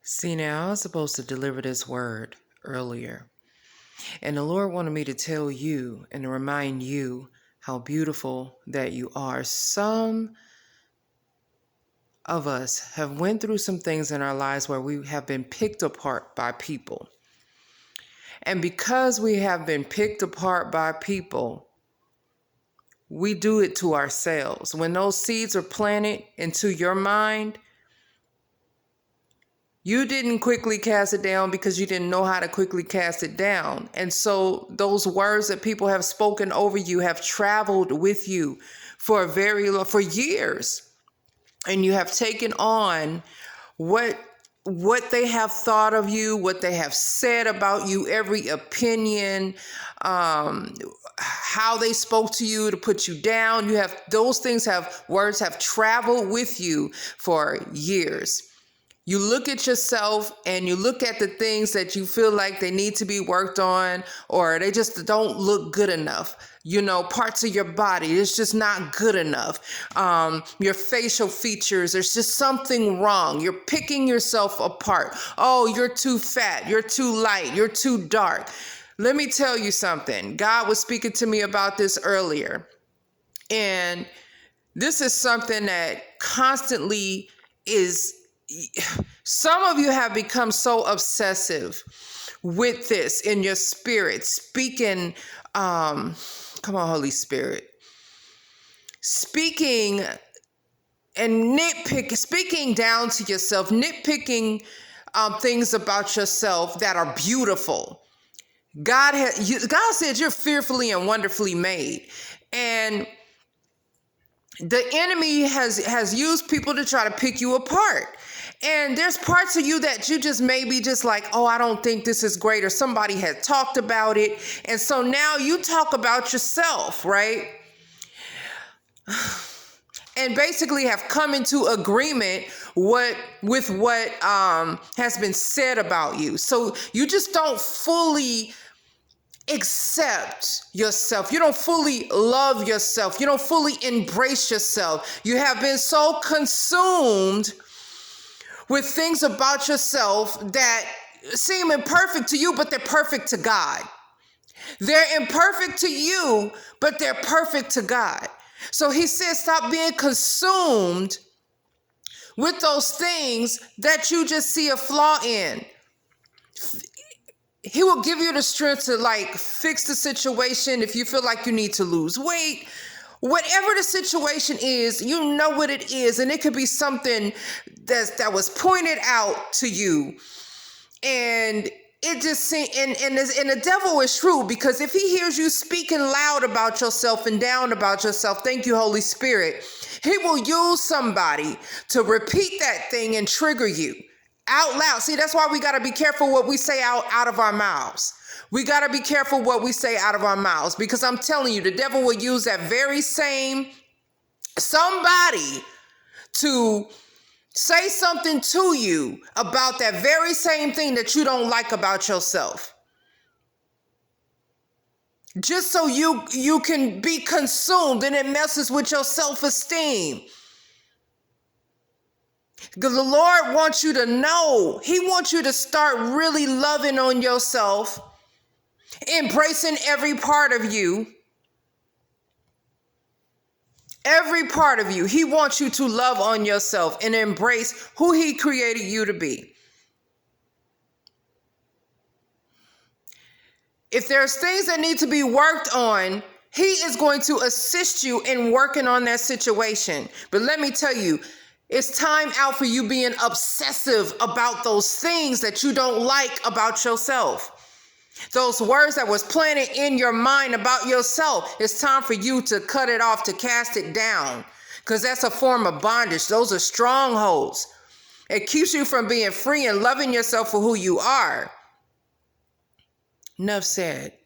See, now I was supposed to deliver this word earlier, and the Lord wanted me to tell you and to remind you how beautiful that you are. Some of us have went through some things in our lives where we have been picked apart by people. And because we have been picked apart by people, we do it to ourselves. When those seeds are planted into your mind, you didn't quickly cast it down because you didn't know how to quickly cast it down. And so those words that people have spoken over you have traveled with you for for years. And you have taken on what they have thought of you, what they have said about you, every opinion, how they spoke to you to put you down. Words have traveled with you for years. You look at yourself and you look at the things that you feel like they need to be worked on, or they just don't look good enough. You know, parts of your body, it's just not good enough. Your facial features, there's just something wrong. You're picking yourself apart. Oh, you're too fat. You're too light. You're too dark. Let me tell you something. God was speaking to me about this earlier. And this is something that constantly is... Some of you have become so obsessive with this in your spirit, speaking, come on, Holy Spirit, speaking and speaking down to yourself, nitpicking things about yourself that are beautiful. God said you're fearfully and wonderfully made. And the enemy has used people to try to pick you apart. And there's parts of you that you just maybe just like, oh, I don't think this is great, or somebody had talked about it. And so now you talk about yourself, right? And basically have come into agreement with what has been said about you. So you just don't fully accept yourself. You don't fully love yourself. You don't fully embrace yourself. You have been so consumed with things about yourself that seem imperfect to you, but they're perfect to God. They're imperfect to you, but they're perfect to God. So he says, stop being consumed with those things that you just see a flaw in. He will give you the strength to fix the situation. If you feel like you need to lose weight, whatever the situation is, you know what it is. And it could be something that was pointed out to you. And it just seems, and the devil is shrewd, because if he hears you speaking loud about yourself and down about yourself, thank you, Holy Spirit, he will use somebody to repeat that thing and trigger you out loud. See, that's why we got to be careful what we say out of our mouths. We got to be careful what we say out of our mouths, because I'm telling you, the devil will use that very same somebody to say something to you about that very same thing that you don't like about yourself. Just so you can be consumed, and it messes with your self-esteem. Because the Lord wants you to know, he wants you to start really loving on yourself, embracing every part of you. Every part of you. He wants you to love on yourself and embrace who he created you to be. If there's things that need to be worked on, he is going to assist you in working on that situation. But let me tell you, it's time out for you being obsessive about those things that you don't like about yourself. Those words that was planted in your mind about yourself, it's time for you to cut it off, to cast it down, because that's a form of bondage. Those are strongholds. It keeps you from being free and loving yourself for who you are. Enough said.